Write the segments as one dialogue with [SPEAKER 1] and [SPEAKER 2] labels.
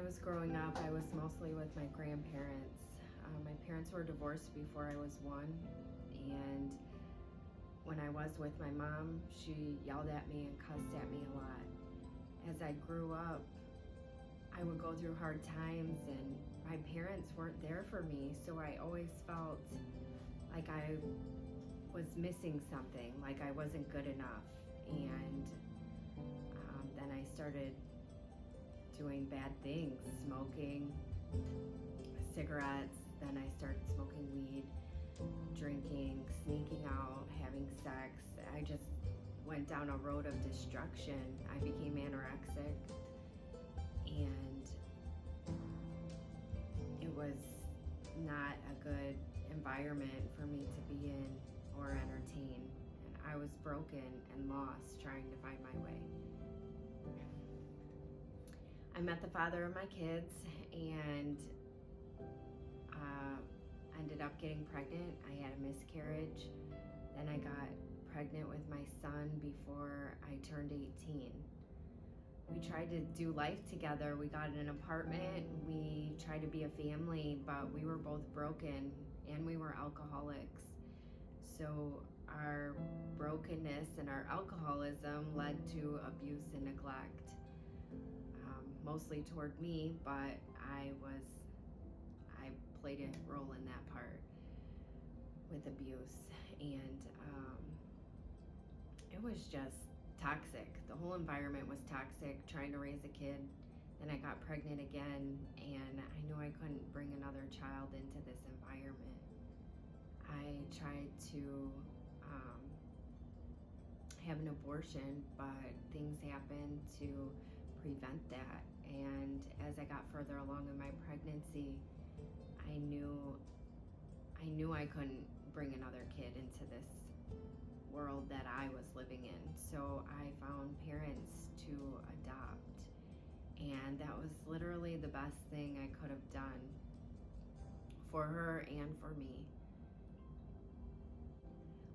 [SPEAKER 1] was growing up, I was mostly with my grandparents. My parents were divorced before I was one, and when I was with my mom, she yelled at me and cussed at me a lot. As I grew up, I would go through hard times, and my parents weren't there for me, so I always felt like I was missing something, like I wasn't good enough. And then I started doing bad things, smoking cigarettes. Then I started smoking weed, drinking, sneaking out, having sex. I just went down a road of destruction. I became anorexic, and it was not a good environment for me to be in or entertain. And I was broken and lost trying to find my way. I met the father of my kids and ended up getting pregnant. I had a miscarriage. Then I got pregnant with my son before I turned 18. We tried to do life together. We got an apartment. We tried to be a family, but we were both broken and we were alcoholics. So our brokenness and our alcoholism led to abuse and neglect, mostly toward me, but I played a role in that part with abuse. And it was just toxic. The whole environment was toxic, trying to raise a kid. Then I got pregnant again, and I knew I couldn't bring another child into this environment. I tried to have an abortion, but things happened to prevent that. And as I got further along in my pregnancy, I knew I couldn't bring another kid into this world that I was living in. So I found parents to adopt. And that was literally the best thing I could have done for her and for me.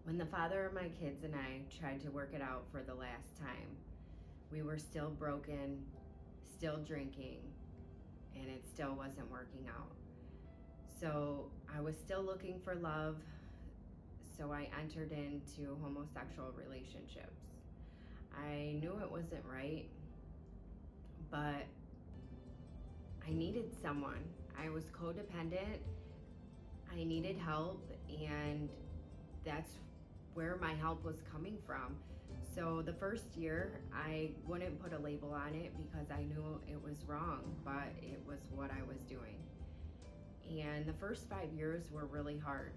[SPEAKER 1] When the father of my kids and I tried to work it out for the last time, we were still broken, still drinking, and it still wasn't working out. So I was still looking for love, so I entered into homosexual relationships. I knew it wasn't right, but I needed someone. I was codependent, I needed help, and that's where my help was coming from. So the first year, I wouldn't put a label on it because I knew it was wrong, but it was what I was doing. And the first 5 years were really hard.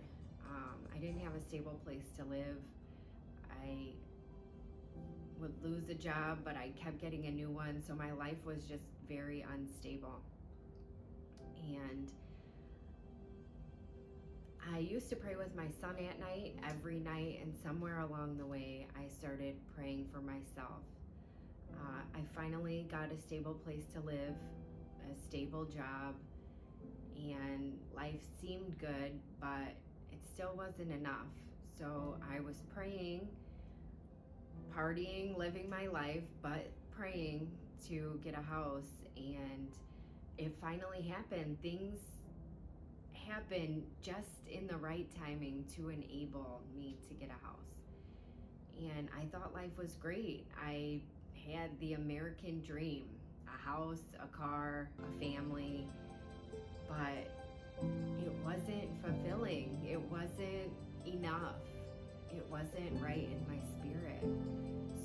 [SPEAKER 1] I didn't have a stable place to live. I would lose a job, but I kept getting a new one, so my life was just very unstable. And I used to pray with my son at night, every night, and somewhere along the way, I started praying for myself. I finally got a stable place to live, a stable job, and life seemed good, but it still wasn't enough. So I was praying, partying, living my life, but praying to get a house, and it finally happened. Things happened just in the right timing to enable me to get a house. And I thought life was great. I had the American dream, a house, a car, a family, but it wasn't fulfilling. It wasn't enough. It wasn't right in my spirit.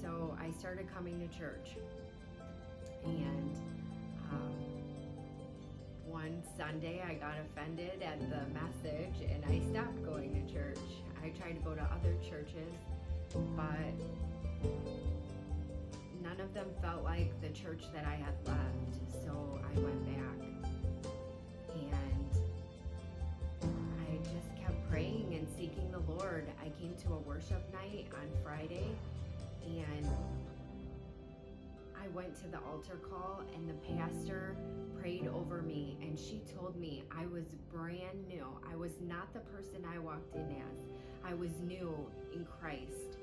[SPEAKER 1] So I started coming to church. And one Sunday I got offended at the message and I stopped going to church. I tried to go to other churches, but none of them felt like the church that I had left. So I went back. And I just kept praying and seeking the Lord. I came to a worship night on Friday, and I went to the altar call, and the pastor prayed over me, and she told me I was brand new. I was not the person I walked in as. I was new in Christ.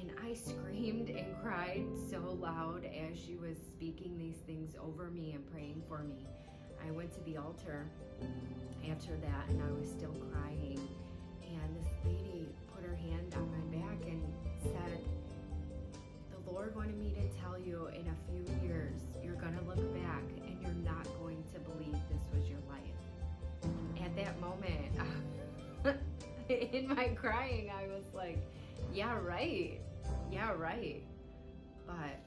[SPEAKER 1] And I screamed and cried so loud as she was speaking these things over me and praying for me. I went to the altar after that, and I was still crying. And this lady put her hand on my back and said, "The Lord wanted me to tell you, in a few years, you're going to look back and you're not going to believe this was your life." At that moment, in my crying, I was like, yeah, right. Yeah, right. But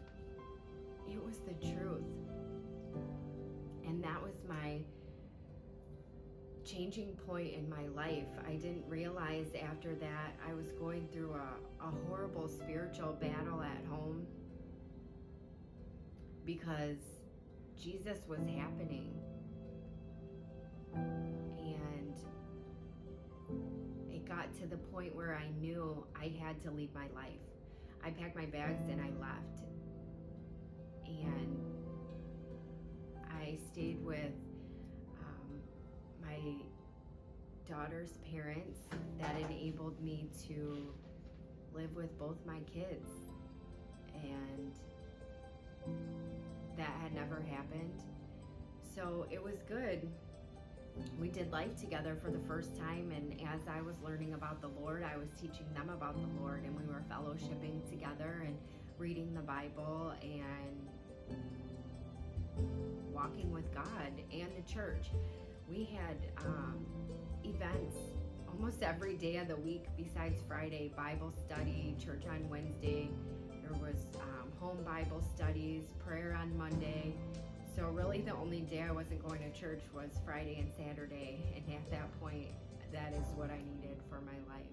[SPEAKER 1] it was the truth. And that was my changing point in my life. I didn't realize after that I was going through a horrible spiritual battle at home because Jesus was happening. And it got to the point where I knew I had to leave my life. I packed my bags and I left. And I stayed with my daughter's parents. That enabled me to live with both my kids. And that had never happened. So it was good. We did life together for the first time, and as I was learning about the Lord, I was teaching them about the Lord, and we were fellowshipping together and reading the Bible and walking with God and the church. We had events almost every day of the week besides Friday: Bible study, church on Wednesday. There was home Bible studies, prayer on Monday. So really the only day I wasn't going to church was Friday and Saturday, and at that point, that is what I needed for my life.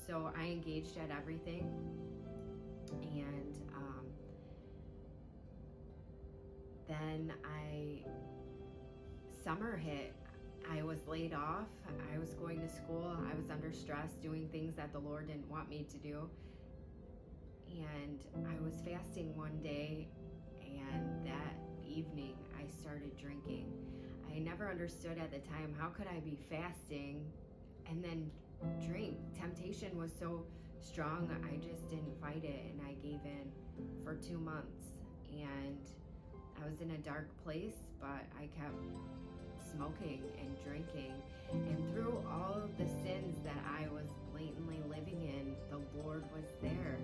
[SPEAKER 1] So I engaged at everything, and then summer hit. I was laid off. I was going to school. I was under stress, doing things that the Lord didn't want me to do. And I was fasting one day, and that evening I started drinking. I never understood at the time, how could I be fasting and then drink? Temptation was so strong, I just didn't fight it, and I gave in for 2 months. And I was in a dark place, but I kept smoking and drinking. And through all of the sins that I was blatantly living in, the Lord was there.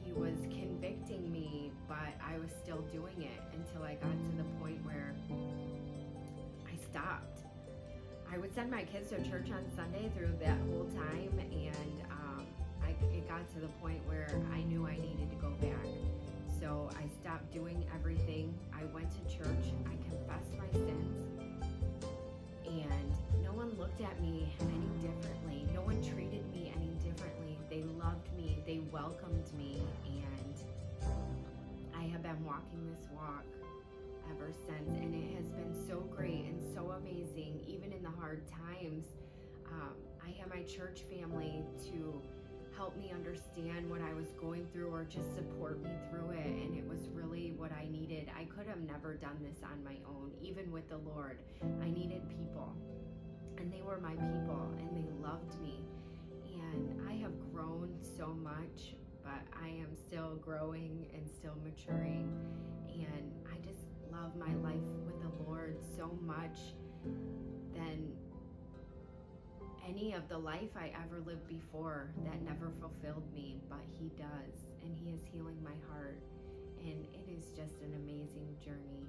[SPEAKER 1] He was convicting me, but I was still doing it until I got to the point where I stopped. I would send my kids to church on Sunday through that whole time, and it got to the point where I knew I needed to go back. So I stopped doing everything. I went to church. I confessed my sins, and no one looked at me any differently. No one treated me any differently. They loved me. They welcomed me, and I have been walking this walk ever since, and it has been so great and so amazing. Even in the hard times, I have my church family to help me understand what I was going through, or just support me through it, and it was really what I needed. I could have never done this on my own, even with the Lord. I needed people, and they were my people, and they loved me. And I have grown so much, but I am still growing and still maturing. And I just love my life with the Lord so much than any of the life I ever lived before that never fulfilled me, but He does, and He is healing my heart. And it is just an amazing journey.